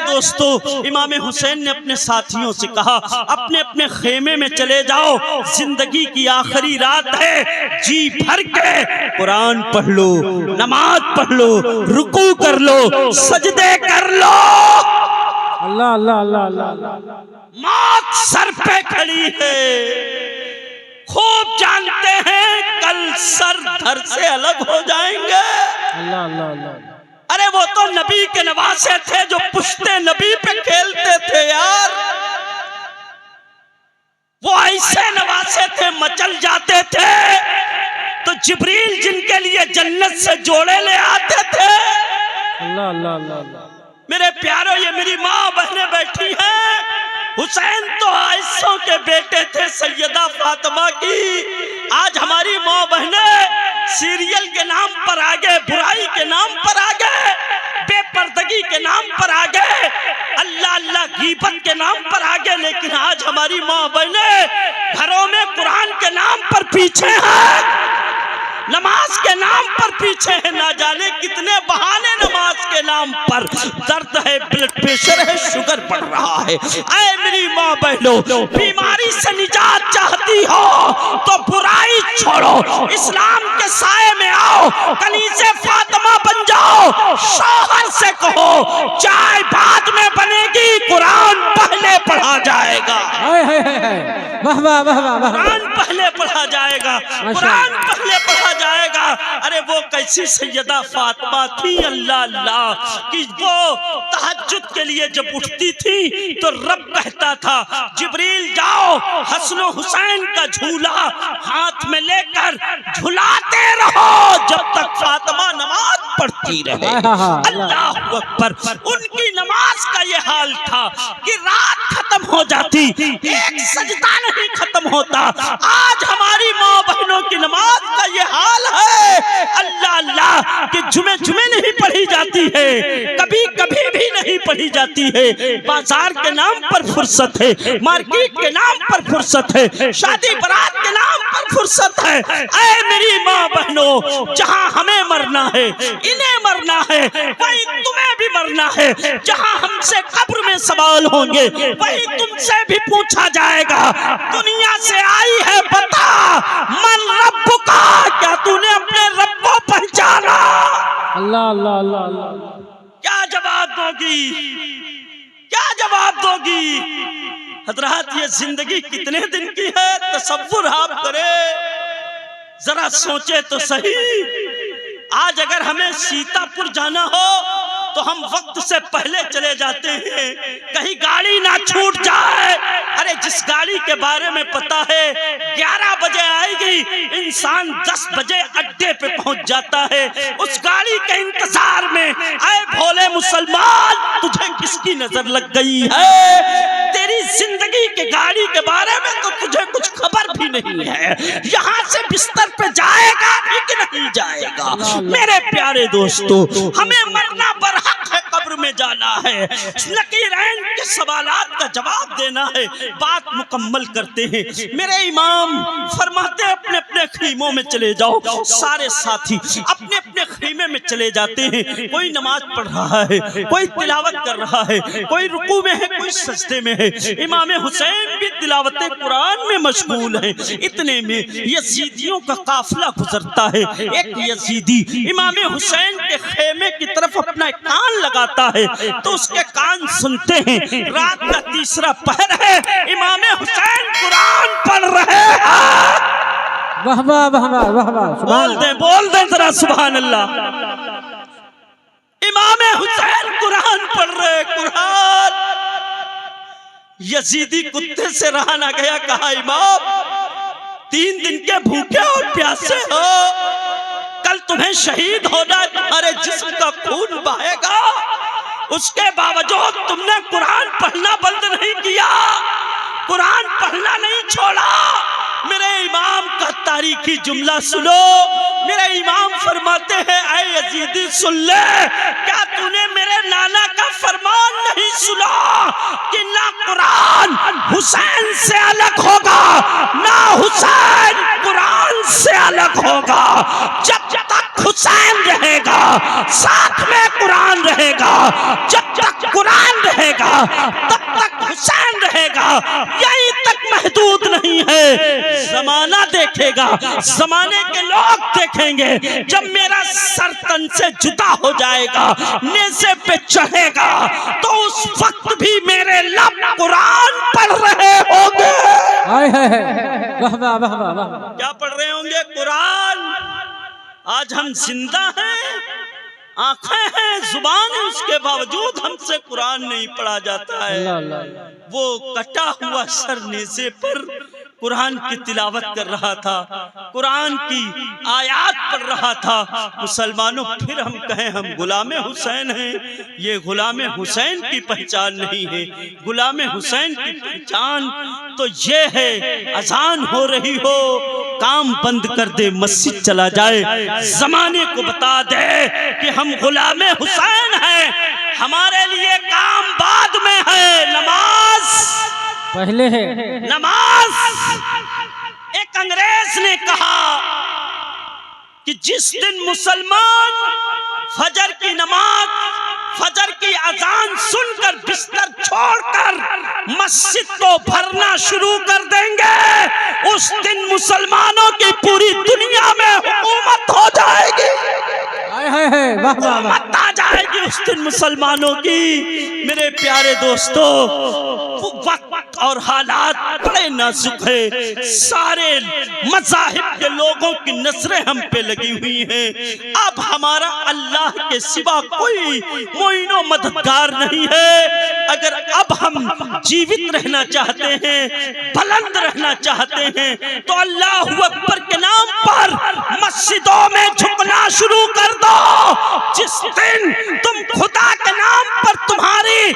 Speaker 1: दोस्तों, इमाम हुसैन ने अपने साथियों से कहा अपने अपने खेमे में चले जाओ, जिंदगी की आखिरी रात है, जी भर के कुरान पढ़ लो, नमाज पढ़ लो, रुकू कर लो, सजदे कर लो।
Speaker 2: अल्लाह अल्लाह अल्लाह अल्लाह।
Speaker 1: मौत सर पे खड़ी है, खूब जानते हैं कल सर धर से अलग हो जाएंगे।
Speaker 2: अल्लाह अल्लाह अल्लाह।
Speaker 1: अरे वो तो नबी के नवासे थे जो पुश्ते नबी पे खेलते थे यार। वो ऐसे नवासे थे मचल जाते थे तो जिब्रील जिनके लिए जन्नत से जोड़े ले आते थे।
Speaker 2: अल्लाह अल्लाह अल्लाह।
Speaker 1: मेरे प्यारो, ये मेरी माँ बहनें बैठी हैं। हुसैन तो आयशों के बेटे थे, सैयदा फातिमा की। आज हमारी माँ बहनें सीरियल के नाम पर आ गए, बुराई के नाम पर आ गए, बेपर्दगी के नाम पर आ गए, अल्लाह अल्लाह गीबत के नाम पर आ गए। लेकिन आज हमारी माँ बहनें घरों में कुरान के नाम पर पीछे हैं, नमाज के नाम पर पीछे है। ना जाने कितने बहाने नमाज के नाम पर। दर्द है, ब्लड प्रेशर है, शुगर बढ़ रहा है। ऐ मेरी माँ बहनों, बीमारी से निजात चाहती हो तो बुराई छोड़ो, इस्लाम के साए में आओ, कनीज़े फातिमा बन जाओ। शौहर से कहो चाय बाद में बनेगी, कुरान पहले पढ़ा जाएगा।
Speaker 2: वाह वाह वाह वाह।
Speaker 1: कुरान पहले पढ़ा जाएगा, कुरान पहले पढ़ा जाएगा। अरे वो कैसी सैयदा फातिमा थी, अल्लाह अल्लाह, कि वो तहज्जुद के लिए जब उठती थी तो रब कहता था जिब्रील जाओ हसन हुसैन का झूला हाथ में लेकर झुलाते रहो जब तक फातिमा नमाज पढ़ती रहे। अल्लाह अकबर। उनकी नमाज का ये हाल था कि रात खत्म हो जाती, एक सजदा नहीं खत्म होता। आज हमारी माँ बहनों की नमाज का ये हाल है, अल्लाह अल्लाह, कि जुमे जुमे नहीं पढ़ी जाती है, कभी कभी भी नहीं पढ़ी जाती है। बाजार के नाम पर फुर्सत है, मार्केट के नाम पर फुर्सत है, शादी बारात के नाम पर फुर्सत है। ऐ मेरी माँ बहनों, जहाँ हमें मरना है, इन्हें मरना है, वही तुम्हें भी मरना है। जहाँ हमसे कब्र में सवाल होंगे वही तुमसे भी पूछा जाएगा। दुनिया से आई है बता मन रब्बुका, क्या तूने अपने रब को पहचाना?
Speaker 2: अल्लाह अल्लाह अल्लाह अल्लाह।
Speaker 1: क्या जवाब दोगी, क्या जवाब दोगी? हजरात, ये जिंदगी कितने दिन की है, तसव्वुर आप करें, जरा सोचे तो सही। आज अगर हमें सीतापुर जाना हो तो हम वक्त से पहले चले जाते हैं, कहीं गाड़ी ना छूट जाए। अरे जिस गाड़ी के बारे में पता है 11 बजे आएगी, इंसान 10 बजे अड्डे पे पहुंच जाता है, उस गाड़ी के इंतजार में। आए भोले मुसलमान, तुझे किसकी नजर लग गई है? तेरी जिंदगी के गाड़ी के बारे में तो तुझे कुछ खबर भी नहीं है। यहाँ से बिस्तर पे जाएगा कि नहीं जाएगा? मेरे प्यारे दोस्तों, हमें मरना बरहक है, कब्र में जाना है, नकीरैन के सवालात का जवाब देना है। बात मुकम्मल करते हैं। मेरे इमाम फरमाते हैं अपने अपने खीमों में चले जाओ। सारे साथी अपने अपने खीमे में चले जाते हैं। कोई नमाज पढ़ रहा है, कोई तिलावत कर रहा है, कोई रुकू में है, कोई सजदे में है। इमाम हुसैन भी तिलावत कुरान में मशगूल है। इतने में यजीदियों का काफिला गुजरता है। एक यजीदी इमाम हुसैन के खेमे की तरफ अपना कान लगाता है तो उसके कान सुनते हैं रात का तीसरा पहर है, इमाम हुसैन कुरान पढ़ रहे हैं।
Speaker 2: वाह वाह वाह वाह वाह वाह, सुभान
Speaker 1: बोल दे जरा सुभान अल्लाह। इमाम हुसैन कुरान पढ़ रहे, कुरान। यजीदी कुत्ते से रहा ना गया, कहा इमाम 3 दिन के भूखे और प्यासे हो, कल तुम्हें शहीद होना, तुम्हारे जिस्म का खून बहेगा, उसके बावजूद तुमने कुरान पढ़ना बंद नहीं किया, कुरान पढ़ना नहीं छोड़ा। मेरे इमाम का तारीखी जुमला सुनो। मेरे इमाम फरमाते हैं, ऐ यजीदी सुन ले, क्या तूने मेरे नाना का फरमान नहीं सुना कि ना कुरान हुसैन से अलग होगा, ना हुसैन कुरान से अलग होगा। जब तक हुसैन रहेगा साथ में कुरान रहेगा, जब तक कुरान रहेगा तब तक हुसैन रहेगा। यहीं तक महदूद नहीं है, जमाना देखेगा, जमाने के लोग देखेंगे। जब मेरा सर तन से जुदा हो जाएगा, नेज़े पे चढ़ेगा, तो उस वक्त भी मेरे लब कुरान पढ़ रहे होंगे।
Speaker 2: वाह वाह वाह वाह वाह।
Speaker 1: क्या पढ़ रहे होंगे? कुरान। आज हम जिंदा हैं, आंखें हैं, जुबान है, उसके बावजूद हमसे कुरान नहीं पढ़ा जाता है। वो कटा हुआ सर नेज़े पर कुरान की तिलावत कर रहा था, कुरान की आयात पढ़ रहा था। मुसलमानों, फिर हम कहें हम गुलामे हुसैन हैं, ये गुलामे हुसैन की पहचान नहीं है। गुलामे हुसैन की पहचान तो ये है, अजान हो रही हो, काम बंद कर दे, मस्जिद चला जाए, जमाने को बता दे कि हम गुलामे हुसैन हैं, हमारे लिए काम बाद में है, नमाज
Speaker 2: पहले है।
Speaker 1: नमाज। एक अंग्रेज ने कहा कि जिस दिन मुसलमान फजर की नमाज, फजर की अजान सुनकर बिस्तर छोड़कर मस्जिद को भरना शुरू कर देंगे, उस दिन मुसलमानों की पूरी दुनिया में हुकूमत हो जाएगी, हुकूमत आ जाएगी उस दिन मुसलमानों की। मेरे प्यारे दोस्तों, वक्त और हालात बड़े नाजुक है, सारे मज़ाहिब के लोगों की नजरें हम पे लगी हुई हैं। अब हमारा अल्लाह के सिवा कोई मोइनो मददगार नहीं है। अगर अब हम जीवित रहना चाहते हैं, बुलंद रहना चाहते हैं, तो अल्लाहु अकबर के नाम पर मस्जिदों में झुकना शुरू कर दो। जिस दिन तुम खुदा के नाम पर तुम्हारी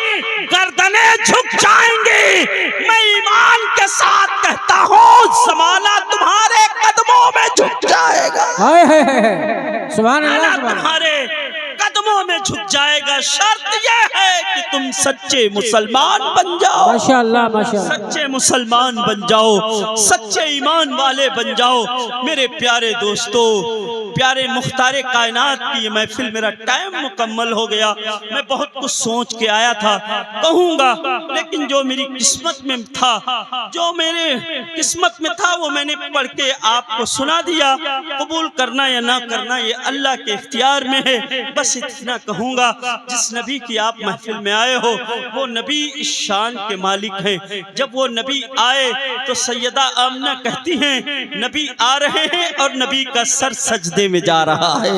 Speaker 1: गर्दनें झुक जाएंगी, मैं ईमान के साथ कहता हूँ, जमाना तुम्हारे कदमों में झुक जाएगा।
Speaker 2: सुभान अल्लाह,
Speaker 1: तुम्हारे कदमों में झुक जाएगा। शर्त यह है कि तुम सच्चे मुसलमान बन जाओ।
Speaker 2: माशाअल्लाह माशाअल्लाह,
Speaker 1: सच्चे मुसलमान बन जाओ, सच्चे ईमान वाले बन जाओ। मेरे प्यारे दोस्तों, प्यारे मुख्तारे कायनात की ये महफिल, मेरा टाइम मुकम्मल हो गया। मैं बहुत कुछ सोच के आया था, कहूँगा, लेकिन जो मेरी किस्मत में था, जो मेरे किस्मत में था, वो मैंने पढ़ के आपको सुना दिया। कबूल करना या ना करना ये अल्लाह के इख्तियार में है। बस इतना कहूँगा, जिस नबी की आप महफिल में आए हो, वो नबी इस शान के मालिक हैं। जब वो नबी आए तो सैयदा आमना कहती हैं, नबी आ रहे हैं और नबी का सर सजदे में जा रहा है।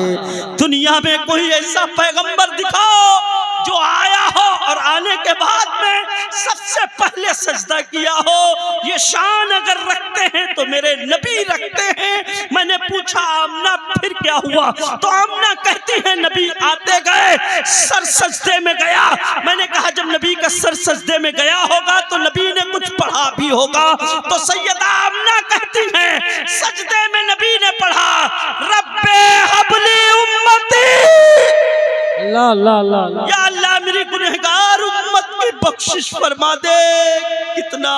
Speaker 1: दुनिया में कोई ऐसा पैगंबर दिखाओ जो आया हो और आने के बाद में सबसे पहले सजदा किया हो। ये शान अगर रखते हैं तो मेरे नबी रखते हैं। मैंने पूछा, आमना फिर क्या हुआ? तो आमना कहती है, नबी आते गए, सर सजदे में गया। मैंने कहा, जब नबी का सर सजदे में गया होगा तो नबी ने कुछ पढ़ा भी होगा। तो सैयदा आमना कहती हैं, सजदे में नबी ने पढ़ा, रब्बे हबली उम्मती,
Speaker 2: अल्लाह अल्लाह अल्लाह,
Speaker 1: या अल्लाह मेरी गुनहगार उम्मत की बख्शिश फरमा दे। कितना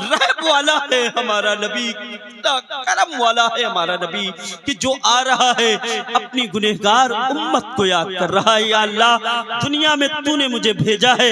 Speaker 1: रहम वाला है हमारा नबी, कितना करम वाला है हमारा नबी, कि जो आ रहा है अपनी गुनहगार उम्मत को याद कर रहा है। या अल्लाह, दुनिया में तूने मुझे भेजा है,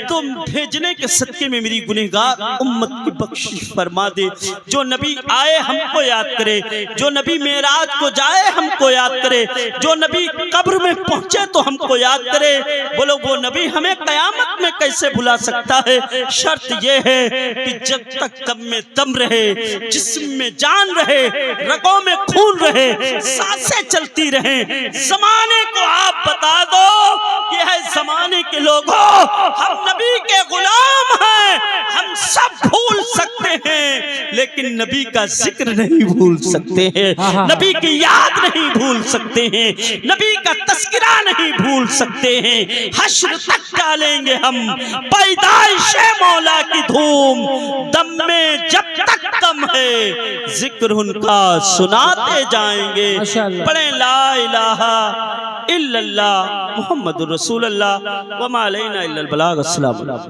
Speaker 1: तुम भेजने के सदके में मेरी गुनहगार उम्मत की बख्शिश फरमा दे। जो नबी आए हमको याद करे, जो नबी मेराज को जाए हमको याद करे, जो नबी कब्र में पहुंचे तो हमको याद करे। बोलो, वो नबी हमें कयामत में कैसे भुला सकता है? शर्त यह है कि जब तक दम में दम रहे, जिस्म में जान रहे, रगों में खून रहे, सांसें चलती रहे। जमाने को आप बता दो कि है जमाने के लोगों, हम नबी के गुलाम हैं, हम सब भूल सकते हैं लेकिन नबी का जिक्र नहीं भूल सकते हैं, नबी की याद नहीं भूल सकते हैं, नबी का तस्करा नहीं भूल सकते हैं। हश्र तक डालेंगे हम पैदाइशे मौला की धूम, दम में जब तक दम है जिक्र उनका सुनाते जाएंगे। पढ़े ला इलाहा इल्लल्लाह मुहम्मदुर रसूलुल्लाह व मा अलैना इल्लल बलाग। अस्सलाम।